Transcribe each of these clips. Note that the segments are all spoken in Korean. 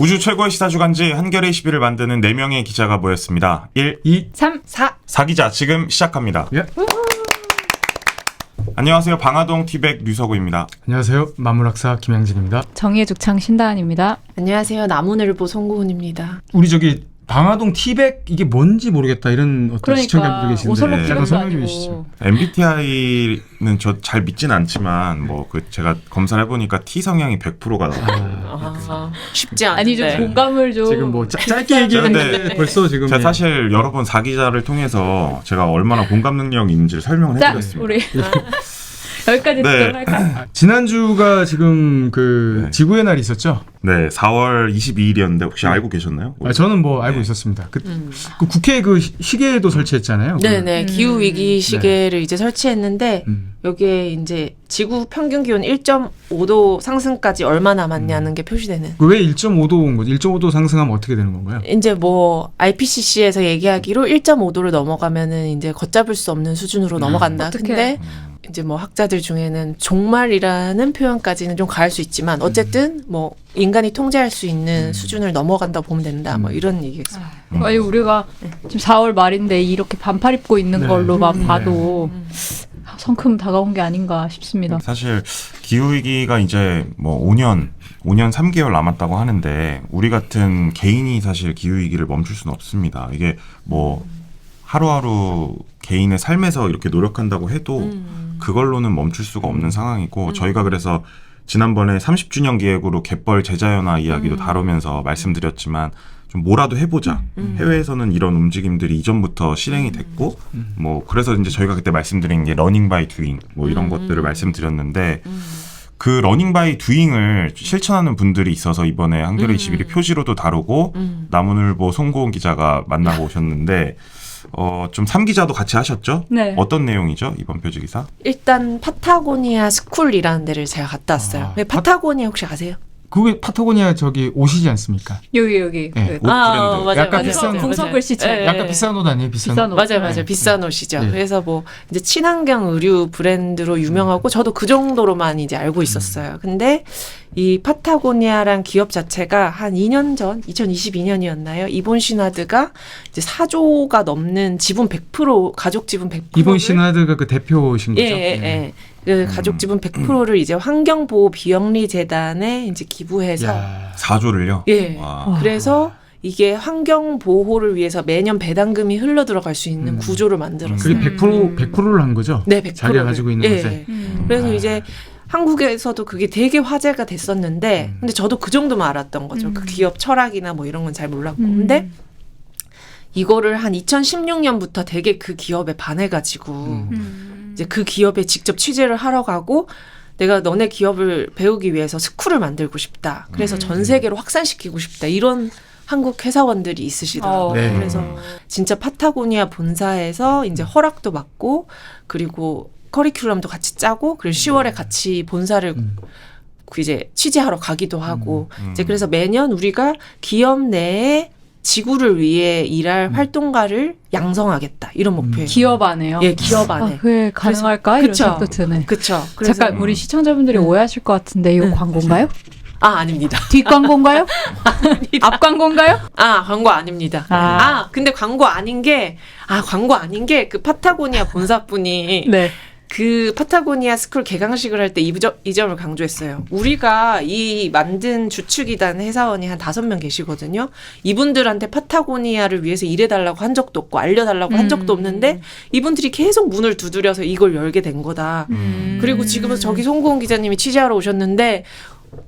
우주 최고의 시사 주간지 한겨레 21을 만드는 4명의 기자가 모였습니다. 1, 2, 3, 4. 4기자 지금 시작합니다. 예. 안녕하세요. 방화동 티백 류서구입니다. 안녕하세요. 만물학사 김양진입니다. 정의의 죽창 신다은입니다. 안녕하세요. 나무늘보 송고은입니다. 우리 저기 방화동 티백 이게 뭔지 모르겠다 이런 어떤 시청자분들 계시는데 오설로 네. 약간 기록도 설명해 아니고. 주시죠. MBTI는 저 잘 믿진 않지만 뭐 그 제가 검사를 해보니까 T 성향이 100%가 나와요. 쉽지 않은데. 아니 좀 공감을 좀 지금 뭐 짧게 얘기했는데 벌써 지금 제가 사실 여러 번 4기자를 통해서 제가 얼마나 공감 능력이 있는지를 설명을 자, 해드렸습니다. 우리 여기까지 네. 들어갈까요? 지난주가 지금 그 네. 지구의 날이 있었죠? 네, 4월 22일이었는데 혹시 알고 계셨나요? 저는 뭐 알고 있었습니다. 그 국회 그 시계도 설치했잖아요. 네네. 기후위기 시계를 이제 설치했는데, 여기에 이제 지구 평균 기온 1.5도 상승까지 얼마 남았냐는 게 표시되는. 왜 1.5도 온 거지? 1.5도 상승하면 어떻게 되는 건가요? 이제 뭐 IPCC에서 얘기하기로 1.5도를 넘어가면은 이제 걷잡을 수 없는 수준으로 넘어간다. 어떡해. 근데 이제 뭐 학자들 중에는 종말이라는 표현까지는 좀 가할 수 있지만 어쨌든 뭐 인간이 통제할 수 있는 수준을 넘어간다 보면 된다. 뭐 이런 얘기겠어요. 아니 우리가 지금 4월 말인데 이렇게 반팔 입고 있는 네. 걸로만 봐도 성큼 다가온 게 아닌가 싶습니다. 사실 기후위기가 이제 뭐 5년 3개월 남았다고 하는데 우리 같은 개인이 사실 기후위기를 멈출 수는 없습니다. 이게 뭐 하루하루 개인의 삶에서 이렇게 노력한다고 해도 그걸로는 멈출 수가 없는 상황이고 저희가 그래서 지난번에 30주년 기획으로 갯벌 제자연화 이야기도 다루면서 말씀드렸지만 좀 뭐라도 해보자. 해외에서는 이런 움직임들이 이전부터 실행이 됐고 뭐 그래서 이제 저희가 그때 말씀드린 게 러닝 바이 두잉 뭐 이런 것들을 말씀드렸는데 그 러닝 바이 두잉을 실천하는 분들이 있어서 이번에 한겨레 21이 표지로도 다루고 나무늘보 송고은 기자가 만나고 오셨는데 좀 3기자도 같이 하셨죠? 네. 어떤 내용이죠? 이번 표지 기사? 일단 파타고니아 스쿨이라는 데를 제가 갔다 왔어요. 파타고니아 혹시 아세요? 그게 파타고니아 저기 옷이지 않습니까? 여기 네. 그 옷 브랜드. 맞아요. 약간 맞아요. 비싼 맞아요. 공석 글씨처럼. 네, 약간 네. 비싼 옷 아니에요? 비싼 옷? 맞아요, 맞아요. 네. 비싼 옷이죠. 네. 그래서 뭐 이제 친환경 의류 브랜드로 유명하고 저도 그 정도로만 이제 알고 있었어요. 근데 이 파타고니아란 기업 자체가 한 2년 전, 2022년이었나요? 이본 시나드가 이제 4조가 넘는 지분 100% 가족 지분 100%를 이본 시나드가 그 대표신 거죠? 예. 그 가족 지분 100%를 이제 환경보호 비영리 재단에 이제 기부해서 야. 4조를요? 예. 와. 그래서 이게 환경 보호를 위해서 매년 배당금이 흘러 들어갈 수 있는 구조를 만들었어요. 그게 100%를 한 거죠? 네, 100%를. 자기가 가지고 있는 것에. 그래서 이제 한국에서도 그게 되게 화제가 됐었는데, 근데 저도 그 정도만 알았던 거죠. 그 기업 철학이나 뭐 이런 건 잘 몰랐고. 근데 이거를 한 2016년부터 되게 그 기업에 반해가지고, 이제 그 기업에 직접 취재를 하러 가고, 내가 너네 기업을 배우기 위해서 스쿨을 만들고 싶다. 그래서 전 세계로 확산시키고 싶다. 이런 한국 회사원들이 있으시더라고요. 네. 그래서 진짜 파타고니아 본사에서 이제 허락도 받고, 그리고 커리큘럼도 같이 짜고, 그리고 10월에 같이 본사를 그 이제 취재하러 가기도 하고, 이제 그래서 매년 우리가 기업 내에 지구를 위해 일할 활동가를 양성하겠다 이런 목표예요. 기업 안에요. 예, 기업 안에. 아, 그게 가능할까? 이런 그쵸. 생각도 드네. 그렇죠. 그래서 잠깐 우리 시청자분들이 오해하실 것 같은데 이거 광고인가요? 아닙니다. 뒷 광고인가요? 앞 광고인가요? 광고 아닙니다. 근데 광고 아닌 게 그 파타고니아 본사분이 네. 그 파타고니아 스쿨 개강식을 할 때 이 점을 강조했어요. 우리가 이 만든 주축이단 회사원이 한 5명 계시거든요. 이분들한테 파타고니아를 위해서 일해달라고 한 적도 없고 알려달라고 한 적도 없는데 이분들이 계속 문을 두드려서 이걸 열게 된 거다. 그리고 지금은 저기 송고은 기자님이 취재하러 오셨는데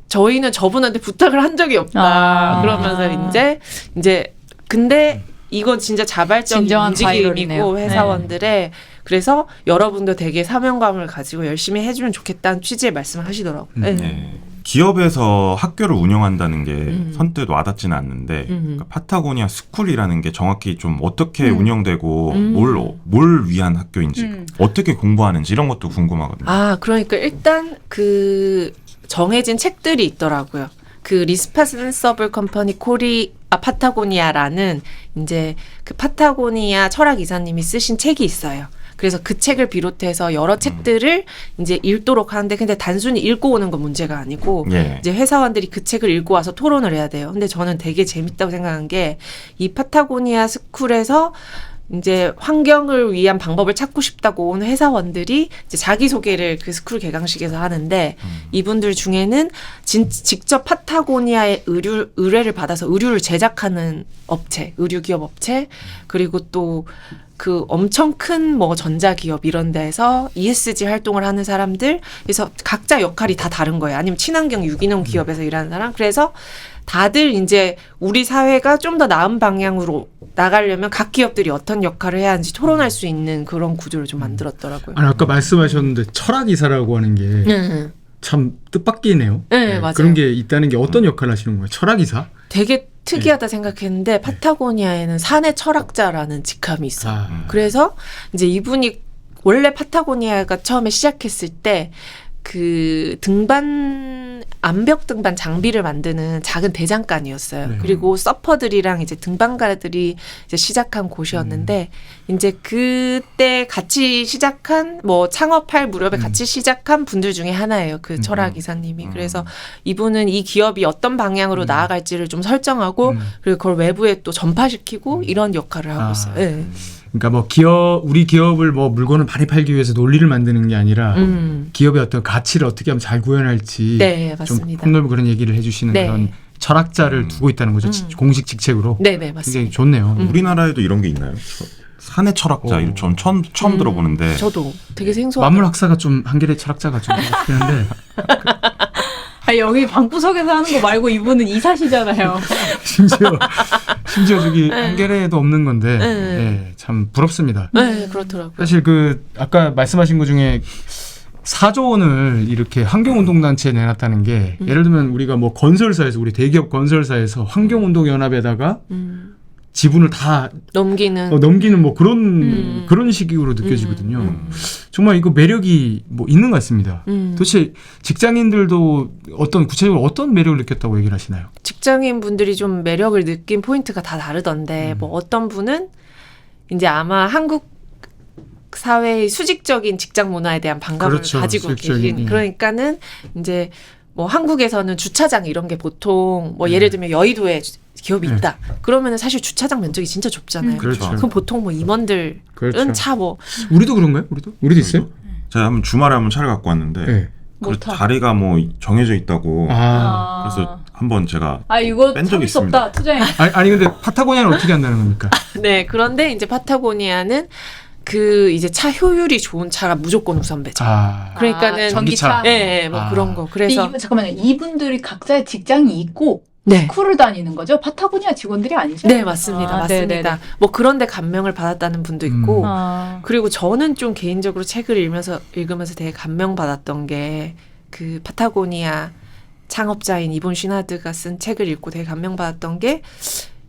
저희는 저분한테 부탁을 한 적이 없다. 그러면서 이제 근데 이건 진짜 자발적인 진정한 움직임이고 바이럴이네요. 회사원들의 그래서 여러분도 되게 사명감을 가지고 열심히 해주면 좋겠다는 취지의 말씀을 하시더라고요. 네. 기업에서 학교를 운영한다는 게 선뜻 와닿지는 않는데 그러니까 파타고니아 스쿨이라는 게 정확히 좀 어떻게 운영되고 뭘 위한 학교인지 어떻게 공부하는지 이런 것도 궁금하거든요. 그러니까 일단 그 정해진 책들이 있더라고요. 그 리스파선서블 컴퍼니 파타고니아라는 이제 그 파타고니아 철학 이사님이 쓰신 책이 있어요. 그래서 그 책을 비롯해서 여러 책들을 이제 읽도록 하는데 근데 단순히 읽고 오는 건 문제가 아니고 예. 이제 회사원들이 그 책을 읽고 와서 토론을 해야 돼요. 근데 저는 되게 재밌다고 생각한 게 이 파타고니아 스쿨에서 이제 환경을 위한 방법을 찾고 싶다고 온 회사원들이 이제 자기소개를 그 스쿨 개강식에서 하는데 이분들 중에는 직접 파타고니아의 의뢰를 받아서 의류를 제작하는 업체, 의류기업 업체, 그리고 또 그 엄청 큰 뭐 전자기업 이런 데서 ESG 활동을 하는 사람들, 그래서 각자 역할이 다 다른 거예요. 아니면 친환경 유기농 기업에서 일하는 사람. 그래서 다들 이제 우리 사회가 좀 더 나은 방향으로 나가려면 각 기업들이 어떤 역할을 해야 하는지 토론할 수 있는 그런 구조를 좀 만들었더라고요. 아니 아까 말씀하셨는데 철학이사라고 하는 게 참 뜻밖이네요. 네, 맞아요. 그런 게 있다는 게 어떤 역할을 하시는 거예요? 철학이사? 되게 특이하다 생각했는데 파타고니아에는 산의 철학자라는 직함이 있어요. 아. 그래서 이제 이분이 원래 파타고니아가 처음에 시작했을 때 그 등반 암벽 등반 장비를 만드는 작은 대장간이었어요. 네. 그리고 서퍼들이랑 이제 등반가들이 이제 시작한 곳이었는데 이제 그때 같이 시작한 뭐 창업할 무렵에 같이 시작한 분들 중에 하나예요. 그 철학 이사님이. 그래서 이분은 이 기업이 어떤 방향으로 나아갈지를 좀 설정하고 그리고 그걸 외부에 또 전파시키고 이런 역할을 하고 있어요. 네. 그러니까 뭐 우리 기업을 뭐 물건을 많이 팔기 위해서 논리를 만드는 게 아니라 기업의 어떤 가치를 어떻게 하면 잘 구현할지 네, 좀 맞습니다. 폭넓은 그런 얘기를 해주시는 네. 그런 철학자를 두고 있다는 거죠. 공식 직책으로. 네네, 맞습니다. 굉장히 좋네요. 우리나라에도 이런 게 있나요? 사내 철학자 오. 이런 전 처음 들어보는데 저도 되게 생소하다. 만물학사가 좀 한겨레 철학자가 좀 그렇긴 한데 아, 여기 방구석에서 하는 거 말고 이분은 이사시잖아요. 심지어 저기 한겨레에도 없는 건데 네, 참 부럽습니다. 네, 그렇더라고요. 사실 그 아까 말씀하신 것 중에 4조 원을 이렇게 환경운동단체에 내놨다는 게 예를 들면 우리가 뭐 건설사에서 우리 대기업 건설사에서 환경운동연합에다가 지분을 다 넘기는 넘기는 뭐 그런 식으로 느껴지거든요. 정말 이거 매력이 뭐 있는 것 같습니다. 도대체 직장인들도 구체적으로 어떤 매력을 느꼈다고 얘기를 하시나요? 직장인 분들이 좀 매력을 느낀 포인트가 다 다르던데 뭐 어떤 분은 이제 아마 한국 사회의 수직적인 직장 문화에 대한 반감을 그렇죠. 가지고 수직적인, 계신 그러니까는 이제 뭐 한국에서는 주차장 이런 게 보통 뭐 예를 들면 여의도에 기업이 네. 있다. 그러면은 사실 주차장 면적이 진짜 좁잖아요. 그렇죠. 그럼 보통 뭐 임원들은 그렇죠. 차 뭐 우리도 그런가요? 우리도 있어요? 제가 한번 주말에 한번 차를 갖고 왔는데 네. 그 못 타. 자리가 뭐 정해져 있다고 그래서 한번 제가 이거 뺀 적이 참을 수 없다. 투자해. 아니 근데 파타고니아는 어떻게 한다는 겁니까? 네, 그런데 이제 파타고니아는 그 이제 차 효율이 좋은 차가 무조건 우선배죠. 그러니까는 전기차. 네, 뭐 그런 거. 그래서 잠깐만요. 이분들이 각자의 직장이 있고 네. 스쿨을 다니는 거죠? 파타고니아 직원들이 아니죠? 네, 맞습니다. 맞습니다. 네네네. 뭐 그런데 감명을 받았다는 분도 있고 그리고 저는 좀 개인적으로 책을 읽으면서 되게 감명받았던 게 그 파타고니아 창업자인 이본 쉬나드가 쓴 책을 읽고 되게 감명받았던 게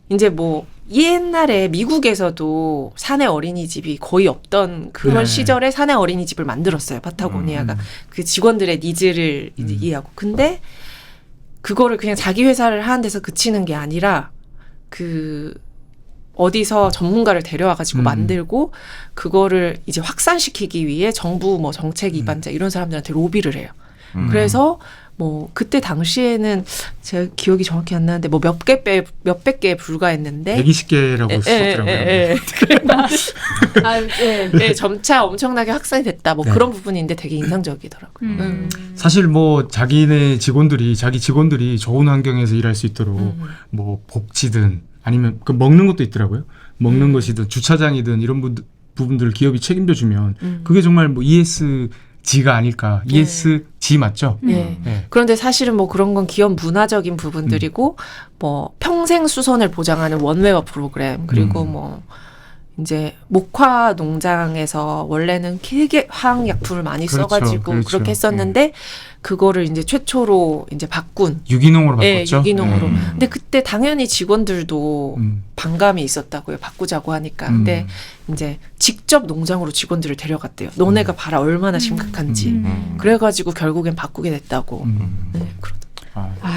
이제 뭐 옛날에 미국에서도 사내 어린이집이 거의 없던 그런 네. 시절에 사내 어린이집을 만들었어요. 파타고니아가 그 직원들의 니즈를 이제 이해하고. 근데 그거를 그냥 자기 회사를 하는 데서 그치는 게 아니라 그 어디서 전문가를 데려와가지고 만들고 그거를 이제 확산시키기 위해 정부 뭐 정책 위반자 이런 사람들한테 로비를 해요. 그래서 뭐 그때 당시에는 제가 기억이 정확히 안 나는데 뭐 몇백 개에 불과했는데 120개라고 썼더라고요. 네, 점차 엄청나게 확산이 됐다. 뭐 네. 그런 부분인데 되게 인상적이더라고요. 사실 뭐 자기 직원들이 좋은 환경에서 일할 수 있도록 뭐 복지든 아니면 그 먹는 것도 있더라고요. 먹는 것이든 주차장이든 이런 부분들을 기업이 책임져 주면 그게 정말 뭐 ESG가 아닐까. ESG 맞죠? 네. 네. 그런데 사실은 뭐 그런 건 기업 문화적인 부분들이고 뭐 평생 수선을 보장하는 원웨어 프로그램 그리고 뭐 이제 목화 농장에서 원래는 되게 화학약품을 많이 그렇죠, 써가지고 그렇죠. 그렇게 했었는데 그거를 이제 최초로 이제 바꾼 유기농으로 바꿨죠. 유기농으로. 근데 그때 당연히 직원들도 반감이 있었다고요. 바꾸자고 하니까. 근데 이제 직접 농장으로 직원들을 데려갔대요. 너네가 봐라 얼마나 심각한지. 그래가지고 결국엔 바꾸게 됐다고. 네,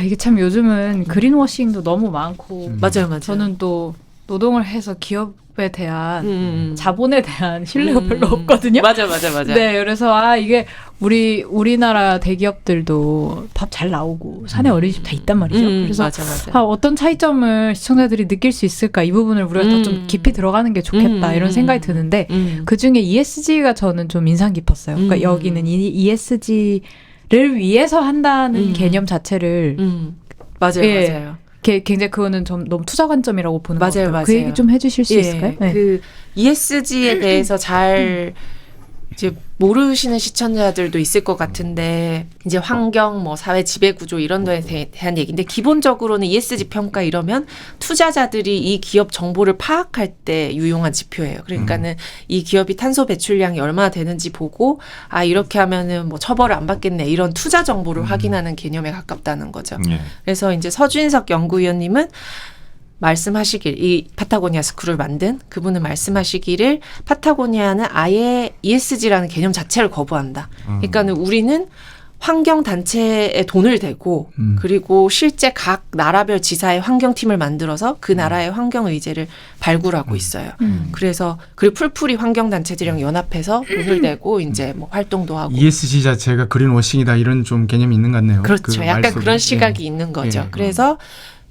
이게 참 요즘은 그린워싱도 너무 많고 맞아요. 저는 또 노동을 해서 기업에 대한 자본에 대한 신뢰가 별로 없거든요. 맞아. 네, 그래서 이게 우리나라 대기업들도 밥 잘 나오고 사내 어린이집 다 있단 말이죠. 그래서 맞아. 어떤 차이점을 시청자들이 느낄 수 있을까 이 부분을 우리가 더 좀 깊이 들어가는 게 좋겠다 이런 생각이 드는데 그 중에 ESG가 저는 좀 인상 깊었어요. 그러니까 여기는 ESG를 위해서 한다는 개념 자체를 맞아요. 굉장히 그거는 좀 너무 투자 관점이라고 보는 것 같아요. 맞아요. 그 얘기 좀 해주실 수 있을까요? 네. 그 ESG에 대해서 잘 이제 모르시는 시청자들도 있을 것 같은데 이제 환경, 뭐 사회 지배 구조 이런 거에 대한 얘기인데 기본적으로는 ESG 평가 이러면 투자자들이 이 기업 정보를 파악할 때 유용한 지표예요. 그러니까는 이 기업이 탄소 배출량이 얼마나 되는지 보고 이렇게 하면은 뭐 처벌을 안 받겠네 이런 투자 정보를 확인하는 개념에 가깝다는 거죠. 예. 그래서 이제 서준석 연구위원님은 말씀하시길 이 파타고니아 스쿨을 만든 그분은 말씀하시기를 파타고니아는 아예 ESG라는 개념 자체를 거부한다. 그러니까는 우리는 환경 단체에 돈을 대고 그리고 실제 각 나라별 지사의 환경팀을 만들어서 그 나라의 환경 의제를 발굴하고 있어요. 그래서 그리고 풀풀이 환경 단체들이랑 연합해서 돈을 대고 이제 뭐 활동도 하고. ESG 자체가 그린워싱이다 이런 좀 개념이 있는 것 같네요. 그렇죠. 그 약간 말씀에. 그런 시각이 있는 거죠. 예. 그래서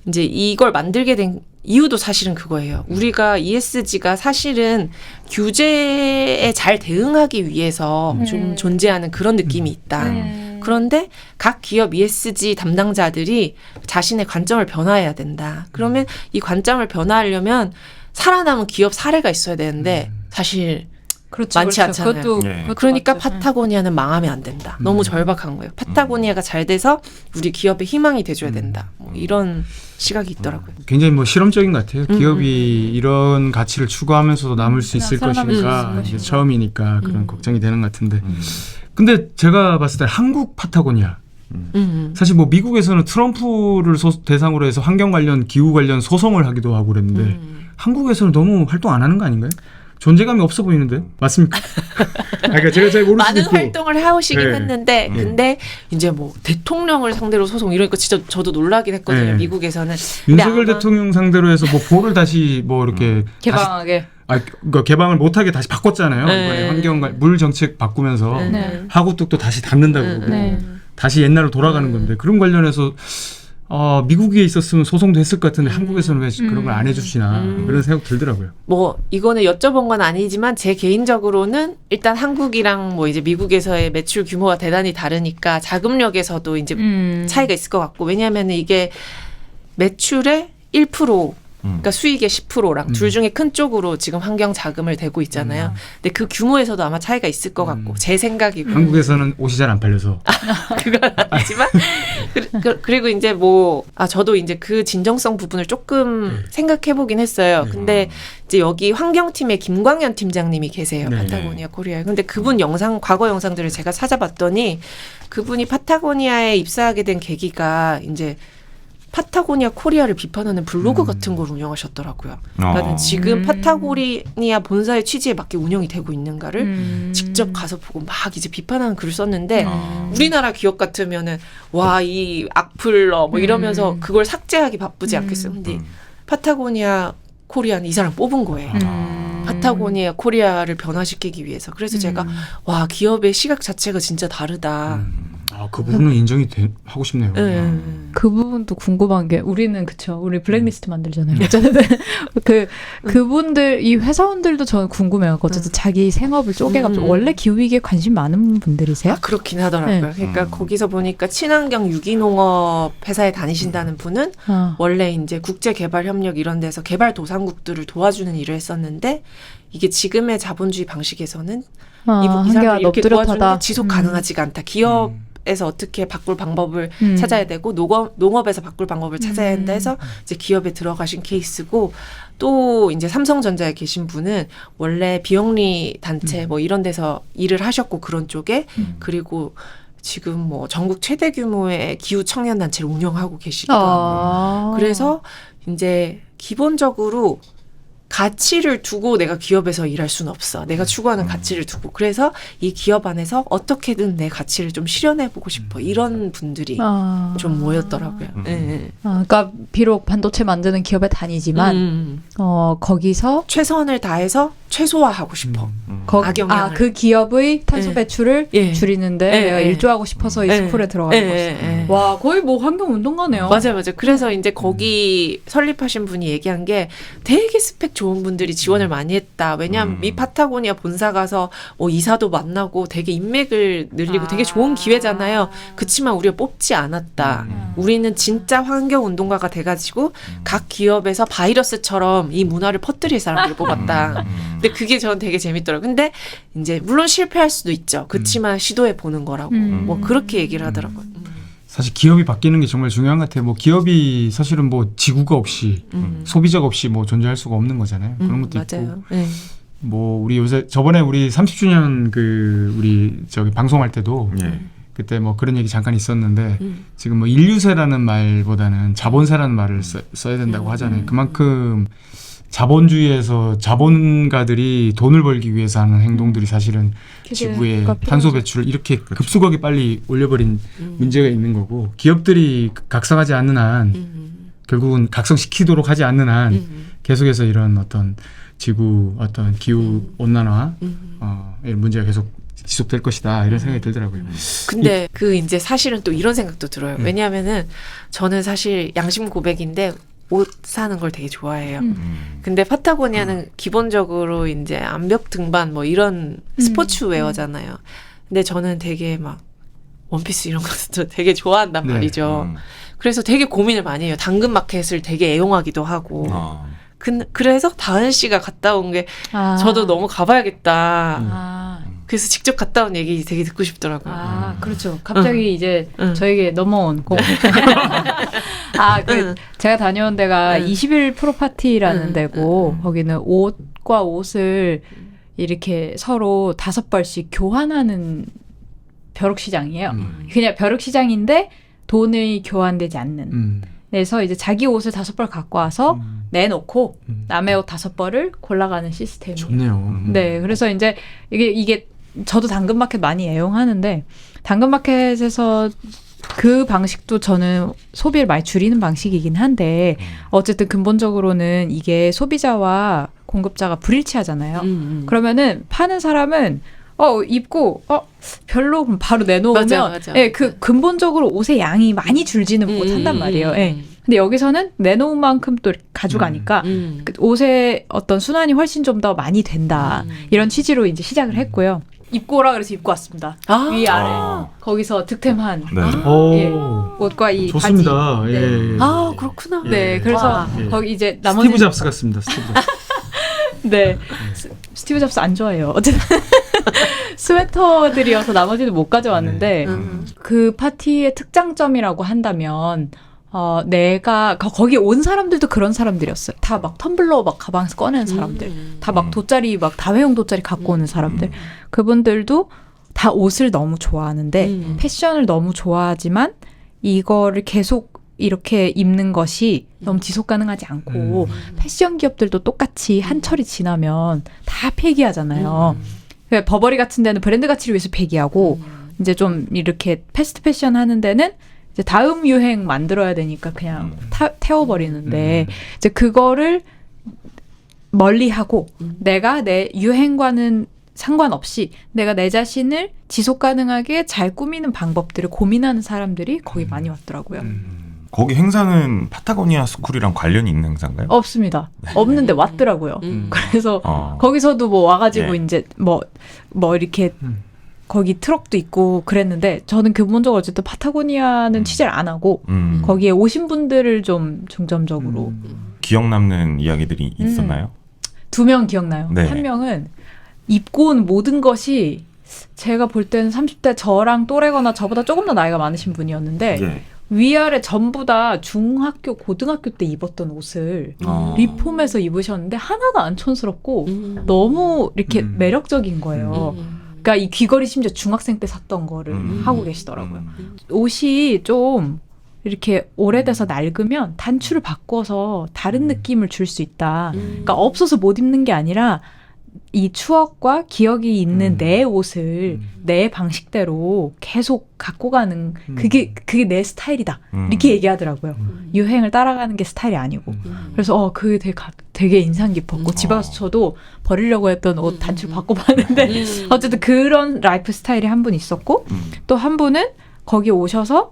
이제 이걸 만들게 된 이유도 사실은 그거예요. 우리가 ESG가 사실은 규제에 잘 대응하기 위해서 좀 존재하는 그런 느낌이 있다. 그런데 각 기업 ESG 담당자들이 자신의 관점을 변화해야 된다. 그러면 이 관점을 변화하려면 살아남은 기업 사례가 있어야 되는데 사실 그렇죠, 많지 그렇죠. 않잖아요. 그것도 그러니까 맞죠. 파타고니아는 망하면 안 된다. 너무 절박한 거예요. 파타고니아가 잘 돼서 우리 기업의 희망이 돼줘야 된다. 뭐 이런 시각이 있더라고요. 굉장히 뭐 실험적인 것 같아요. 기업이 이런 가치를 추구하면서도 남을 수 있을 그냥 살아남을 수 것인가 있을 이제 것인가. 처음이니까 그런 걱정이 되는 것 같은데. 근데 제가 봤을 때 한국 파타고니아 사실 뭐 미국에서는 트럼프를 대상으로 해서 환경 관련 기후 관련 소송을 하기도 하고 그랬는데 한국에서는 너무 활동 안 하는 거 아닌가요? 존재감이 없어 보이는데 맞습니까? 그러니까 제가 잘 모를 수도 많은 있고. 활동을 하시긴 네. 했는데 근데 이제 뭐 대통령을 상대로 소송 이러니까 진짜 저도 놀라긴 했거든요. 네. 미국에서는. 윤석열 근데 아마 대통령 상대로 해서 뭐 보를 다시 뭐 이렇게 개방하게. 그러니까 개방을 못하게 다시 바꿨잖아요. 네. 이번에 환경 물 정책 바꾸면서 네. 하구뚝도 다시 닫는다고 그러고 네. 다시 옛날로 돌아가는 건데 그런 관련해서 미국에 있었으면 소송도 했을 것 같은데 한국에서는 왜 그런 걸 안 해주시나 그런 생각 들더라고요. 뭐 이거는 여쭤본 건 아니지만 제 개인적으로는 일단 한국이랑 뭐 이제 미국에서의 매출 규모가 대단히 다르니까 자금력에서도 이제 차이가 있을 것 같고 왜냐하면 이게 매출의 1% 그러니까 수익의 10%랑 둘 중에 큰 쪽으로 지금 환경 자금을 대고 있잖아요. 근데 그 규모에서도 아마 차이가 있을 것 같고 제 생각이고 한국에서는 옷이 잘 안 팔려서 그건 아니지만 그리고 이제 뭐 저도 이제 그 진정성 부분을 조금 생각해 보긴 했어요. 근데 이제 여기 환경팀에 김광현 팀장님이 계세요. 네. 파타고니아 코리아에. 근데 그분 과거 영상들을 제가 찾아봤더니 그분이 파타고니아에 입사하게 된 계기가 이제 파타고니아 코리아를 비판하는 블로그 같은 걸 운영하셨더라고요. 그러니까 지금 파타고니아 본사의 취지에 맞게 운영이 되고 있는가를 직접 가서 보고 막 이제 비판하는 글을 썼는데 우리나라 기업 같으면은 와, 이 악플러 뭐 이러면서 그걸 삭제하기 바쁘지 않겠어요. 근데 파타고니아 코리아는 이 사람 뽑은 거예요. 파타고니아 코리아를 변화시키기 위해서. 그래서 제가 와, 기업의 시각 자체가 진짜 다르다. 그 부분은 인정이 하고 싶네요. 그 부분도 궁금한 게 우리는 그쵸 우리 블랙리스트 만들잖아요. 어쨌든 그분들 이 회사원들도 저는 궁금해요. 어쨌든 자기 생업을 쪼개가지고 원래 기후 위기에 관심 많은 분들이세요? 그렇긴 하더라고요. 네. 그러니까 거기서 보니까 친환경 유기농업 회사에 다니신다는 분은 원래 이제 국제개발협력 이런 데서 개발도상국들을 도와주는 일을 했었는데 이게 지금의 자본주의 방식에서는 이 한계가 사람들이 이렇게 도와주는 엎드렸하다. 게 지속 가능하지가 않다. 기업에서 어떻게 바꿀 방법을 찾아야 되고 농업에서 바꿀 방법을 찾아야 한다 해서 이제 기업에 들어가신 케이스고 또 이제 삼성전자에 계신 분은 원래 비영리 단체 뭐 이런 데서 일을 하셨고 그런 쪽에 그리고 지금 뭐 전국 최대 규모의 기후 청년 단체를 운영하고 계시기도 하고 그래서 이제 기본적으로 가치를 두고 내가 기업에서 일할 수는 없어. 내가 추구하는 가치를 두고. 그래서 이 기업 안에서 어떻게든 내 가치를 좀 실현해보고 싶어. 이런 분들이 좀 모였더라고요. 네. 그러니까 비록 반도체 만드는 기업에 다니지만 거기서 최선을 다해서 최소화하고 싶어. 악영향을. 그 기업의 탄소 예. 배출을 예. 줄이는데 예. 내가 예. 일조하고 싶어서 이 예. 스쿨에 들어가는 거지. 예. 와, 거의 뭐 환경 운동가네요. 맞아요. 그래서 이제 거기 설립하신 분이 얘기한 게 되게 스펙 좋은 분들이 지원을 많이 했다. 왜냐하면 미 파타고니아 본사 가서 뭐 이사도 만나고 되게 인맥을 늘리고 되게 좋은 기회잖아요. 그치만 우리가 뽑지 않았다. 우리는 진짜 환경 운동가가 돼가지고 각 기업에서 바이러스처럼 이 문화를 퍼뜨릴 사람들을 뽑았다. 근데 그게 저는 되게 재밌더라고요. 근데 이제 물론 실패할 수도 있죠. 그치만 시도해 보는 거라고. 뭐 그렇게 얘기를 하더라고요. 사실 기업이 바뀌는 게 정말 중요한 것 같아요. 뭐 기업이 사실은 뭐 지구가 없이 소비자가 없이 뭐 존재할 수가 없는 거잖아요. 그런 것도 맞아요. 있고. 네. 뭐 우리 요새 저번에 우리 30주년 그 우리 저기 방송할 때도 예. 그때 뭐 그런 얘기 잠깐 있었는데 지금 뭐 인류세라는 말보다는 자본세라는 말을 써야 된다고 하잖아요. 그만큼 자본주의에서 자본가들이 돈을 벌기 위해서 하는 행동들이 사실은 지구의 탄소 배출을 이렇게 급속하게 빨리 올려버린 문제가 있는 거고, 기업들이 각성하지 않는 한 결국은 각성시키도록 하지 않는 한 계속해서 이런 어떤 지구 어떤 기후 온난화 이런 문제가 계속 지속될 것이다, 이런 생각이 들더라고요. 근데 그 이제 사실은 또 이런 생각도 들어요. 왜냐하면은 저는 사실 양심 고백인데 옷 사는 걸 되게 좋아해요. 근데 파타고니아는 기본적으로 이제 암벽 등반 뭐 이런 스포츠웨어잖아요. 근데 저는 되게 막 원피스 이런 것도 되게 좋아한단 네. 말이죠. 그래서 되게 고민을 많이 해요. 당근마켓을 되게 애용하기도 하고. 그래서 다은 씨가 갔다 온 게 저도 너무 가봐야겠다. 그래서 직접 갔다 온 얘기 되게 듣고 싶더라고요. 그렇죠. 갑자기 이제 저에게 넘어온 거. 제가 다녀온 데가 21 프로파티라는 데고, 거기는 옷과 옷을 이렇게 서로 5벌씩 교환하는 벼룩시장이에요. 그냥 벼룩시장인데 돈이 교환되지 않는. 그래서 이제 자기 옷을 5벌 갖고 와서 내놓고 남의 옷 5벌을 골라가는 시스템이에요. 좋네요. 네, 그래서 이제 이게 저도 당근마켓 많이 애용하는데, 당근마켓에서 그 방식도 저는 소비를 많이 줄이는 방식이긴 한데, 어쨌든 근본적으로는 이게 소비자와 공급자가 불일치하잖아요. 그러면은 파는 사람은 입고 별로, 그럼 바로 내놓으면 맞아. 예, 그 근본적으로 옷의 양이 많이 줄지는 못한단 말이에요. 예. 근데 여기서는 내놓은 만큼 또 가져가니까 그 옷의 어떤 순환이 훨씬 좀 더 많이 된다. 이런 취지로 이제 시작을 했고요. 입고 오라 그래서 입고 왔습니다. 위아래 거기서 득템한 네. 예, 옷과 이 좋습니다. 바지. 예. 네. 그렇구나. 네, 그래서 예. 거기 이제 나머지 스티브 잡스 같습니다. 스티브 잡스. 네. 스티브 잡스 안 좋아해요. 어쨌든 스웨터들이어서 나머지는 못 가져왔는데, 그 파티의 특장점이라고 한다면 내가 거기 온 사람들도 그런 사람들이었어요. 다 막 텀블러 막 가방에서 꺼내는 사람들, 다 막 돗자리 막 다회용 돗자리 갖고 오는 사람들, 그분들도 다 옷을 너무 좋아하는데 패션을 너무 좋아하지만 이거를 계속 이렇게 입는 것이 너무 지속 가능하지 않고, 패션 기업들도 똑같이 한철이 지나면 다 폐기하잖아요. 그러니까 버버리 같은 데는 브랜드 가치를 위해서 폐기하고, 이제 좀 이렇게 패스트 패션 하는 데는 이제 다음 유행 만들어야 되니까 그냥 태워버리는데, 이제 그거를 멀리하고 내가 내 유행과는 상관없이 내가 내 자신을 지속 가능하게 잘 꾸미는 방법들을 고민하는 사람들이 거기 많이 왔더라고요. 거기 행사는 파타고니아 스쿨이랑 관련이 있는 행사인가요? 없습니다. 없는데 왔더라고요. 그래서 거기서도 뭐 와가지고 예. 이제 뭐 이렇게 거기 트럭도 있고 그랬는데, 저는 근본적으로 어쨌든 파타고니아는 취재를 안 하고 거기에 오신 분들을 좀 중점적으로 기억 남는 이야기들이 있었나요? 2명 기억나요. 네. 한 명은 입고 온 모든 것이 제가 볼 때는 30대 저랑 또래거나 저보다 조금 더 나이가 많으신 분이었는데, 예. 위아래 전부 다 중학교, 고등학교 때 입었던 옷을 리폼해서 입으셨는데 하나도 안 촌스럽고 너무 이렇게 매력적인 거예요. 그러니까 이 귀걸이 심지어 중학생 때 샀던 거를 하고 계시더라고요. 옷이 좀 이렇게 오래돼서 낡으면 단추를 바꿔서 다른 느낌을 줄 수 있다. 그러니까 없어서 못 입는 게 아니라 이 추억과 기억이 있는 내 옷을 내 방식대로 계속 갖고 가는 그게 내 스타일이다. 이렇게 얘기하더라고요. 유행을 따라가는 게 스타일이 아니고. 그래서 그게 되게 인상 깊었고 집에 가서 저도 버리려고 했던 옷 단추를 바꿔봤는데 어쨌든 그런 라이프 스타일이 한 분 있었고 또 한 분은 거기 오셔서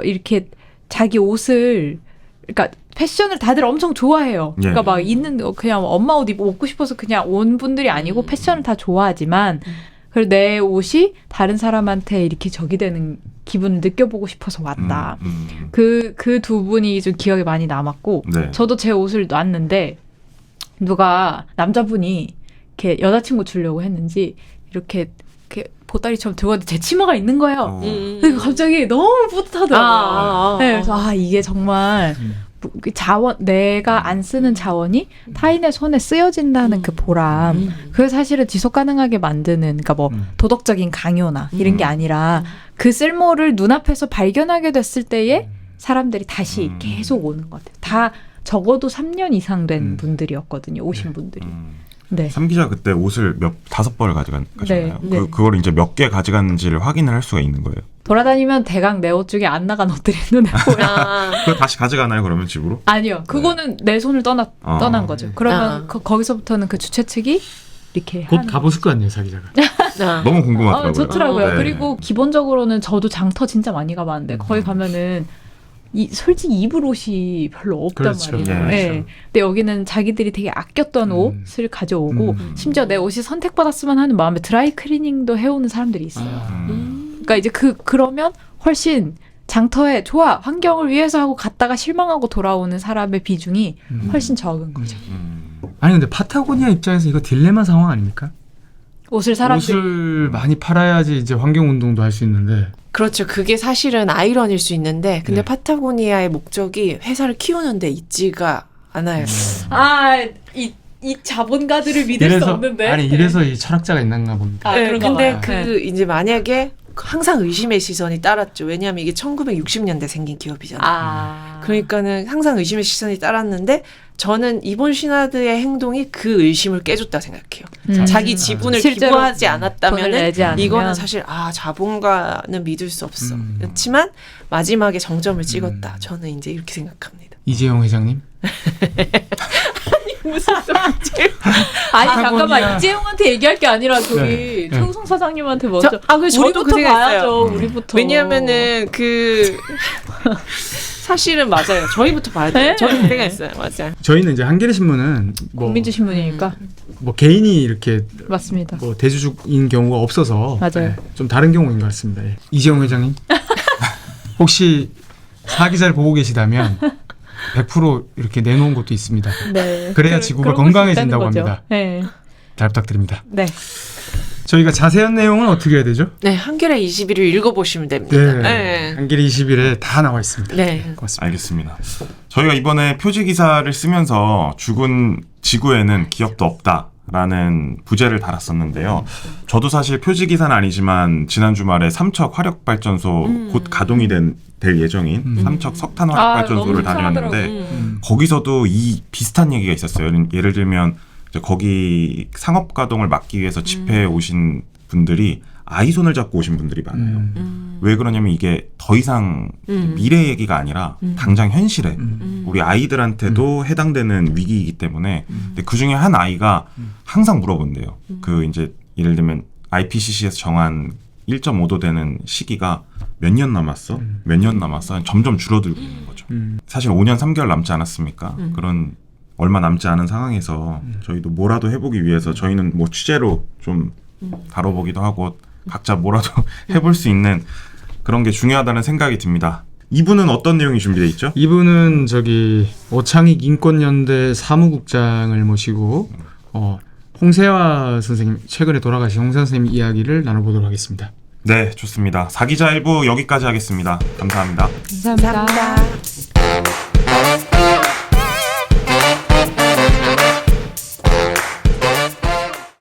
이렇게 자기 옷을 그러니까 패션을 다들 엄청 좋아해요. 예. 그러니까 막 있는 그냥 엄마 옷 입고 싶어서 그냥 온 분들이 아니고 패션을 다 좋아하지만 그리고 내 옷이 다른 사람한테 이렇게 적이 되는 기분을 느껴보고 싶어서 왔다. 그 두 분이 좀 기억에 많이 남았고 네. 저도 제 옷을 놨는데 누가 남자분이 이렇게 여자친구 주려고 했는지 이렇게 보따리처럼 들고 왔는데 제 치마가 있는 거예요. 근데 갑자기 너무 뿌듯하더라고요. 네, 그래서 이게 정말 자원 내가 안 쓰는 자원이 타인의 손에 쓰여진다는 그 보람. 그게 사실은 지속 가능하게 만드는 그러니까 뭐 도덕적인 강요나 이런 게 아니라 그 쓸모를 눈앞에서 발견하게 됐을 때에 사람들이 다시 계속 오는 것 같아요. 다 적어도 3년 이상 된 분들이었거든요. 오신 분들이. 네. 삼 기자 그때 옷을 5벌 가져갔잖아요. 네, 네. 그걸 이제 몇 개 가져갔는지를 확인을 할 수가 있는 거예요. 돌아다니면 대강 내 옷 중에 안 나간 옷들이 눈에 보여. 그거 다시 가져가나요? 그러면 집으로? 아니요. 그거는 내 손을 떠난 거죠. 그러면 거기서부터는 그 주최 측이 이렇게 곧 하는 가보실 거 아니에요, 사기자가. 너무 궁금하더라고요. 좋더라고요. 네. 그리고 기본적으로는 저도 장터 진짜 많이 가봤는데 거기 가면은 솔직히 입을 옷이 별로 없단 그렇죠. 말이에요. 예, 네. 그렇죠. 근데 여기는 자기들이 되게 아꼈던 옷을 가져오고 심지어 내 옷이 선택받았으면 하는 마음에 드라이 클리닝도 해오는 사람들이 있어요. 그러니까 이제 그러면 훨씬 장터에 좋아 환경을 위해서 하고 갔다가 실망하고 돌아오는 사람의 비중이 훨씬 적은 거죠. 아니 근데 파타고니아 입장에서 이거 딜레마 상황 아닙니까? 옷을 사람들이 옷을 많이 팔아야지 이제 환경 운동도 할 수 있는데. 그렇죠. 그게 사실은 아이러니일 수 있는데 근데 네. 파타고니아의 목적이 회사를 키우는 데 있지가 않아요. 이 자본가들을 믿을 수 없는데. 아니 이래서 이 철학자가 있는가 봅니다. 네, 그런가 근데 봐요. 그 이제 만약에 항상 의심의 시선이 따랐죠. 왜냐하면 이게 1960년대 생긴 기업이잖아요. 그러니까는 항상 의심의 시선이 따랐는데 저는 이본 시나드의 행동이 그 의심을 깨줬다 생각해요. 자기 지분을 실제로 기부하지 돈을 않았다면 내지 않으면. 이거는 사실 자본가는 믿을 수 없어. 그렇지만 마지막에 정점을 찍었다. 저는 이제 이렇게 생각합니다. 이재용 회장님? 무슨 소리지? 아니 파타고니아. 잠깐만 이재용한테 얘기할 게 아니라 저기 네. 최우성 사장님한테 먼저 그래서 저도 그 우리부터 생각했어요. 봐야죠. 우리부터. 왜냐면은 사실은 맞아요. 저희부터 봐야 돼요. 네. 저도 그 생각했어요. 맞아요. 저희는 이제 한겨레 신문은 뭐, 국민주 신문이니까 뭐 개인이 이렇게 맞습니다. 뭐 대주주인 경우가 없어서 맞아요. 좀 다른 경우인 것 같습니다. 예. 이재용 회장님 혹시 사기자를 보고 계시다면 100% 이렇게 내놓은 것도 있습니다. 네. 그래야 지구가 그런 걸수 건강해진다고 있다는 거죠. 합니다. 네. 잘 부탁드립니다. 네. 저희가 자세한 내용은 어떻게 해야 되죠? 네, 한겨레 21을 읽어보시면 됩니다. 네. 한겨레 21에 다 나와 있습니다. 네. 고맙습니다. 알겠습니다. 저희가 이번에 표지 기사를 쓰면서 죽은 지구에는 기업도 없다라는 부제를 달았었는데요. 저도 사실 표지 기사는 아니지만 지난 주말에 삼척 화력발전소 곧 가동이 될 예정인 삼척 석탄 화력발전소를 다녀왔는데 거기서도 이 비슷한 얘기가 있었어요. 예를 들면 이제 거기 상업 가동을 막기 위해서 집회에 오신 분들이 아이 손을 잡고 오신 분들이 많아요. 왜 그러냐면 이게 더 이상 미래 얘기가 아니라 당장 현실에 우리 아이들한테도 해당되는 위기이기 때문에 근데 그 중에 한 아이가 항상 물어본대요. 그 이제 예를 들면 IPCC에서 정한 1.5도 되는 시기가 몇 년 남았어? 몇 년 남았어? 점점 줄어들고 있는 거죠. 사실 5년 3개월 남지 않았습니까? 그런 얼마 남지 않은 상황에서 저희도 뭐라도 해보기 위해서 저희는 뭐 취재로 좀 다뤄보기도 하고 각자 뭐라도 해볼 수 있는 그런 게 중요하다는 생각이 듭니다. 이분은 어떤 내용이 준비되어 있죠? 이분은 저기 오창익 인권연대 사무국장을 모시고 홍세화 선생님 최근에 돌아가신 홍세화 선생님 이야기를 나눠보도록 하겠습니다. 네, 좋습니다. 사기자 일부 여기까지 하겠습니다. 감사합니다. 감사합니다. 감사합니다.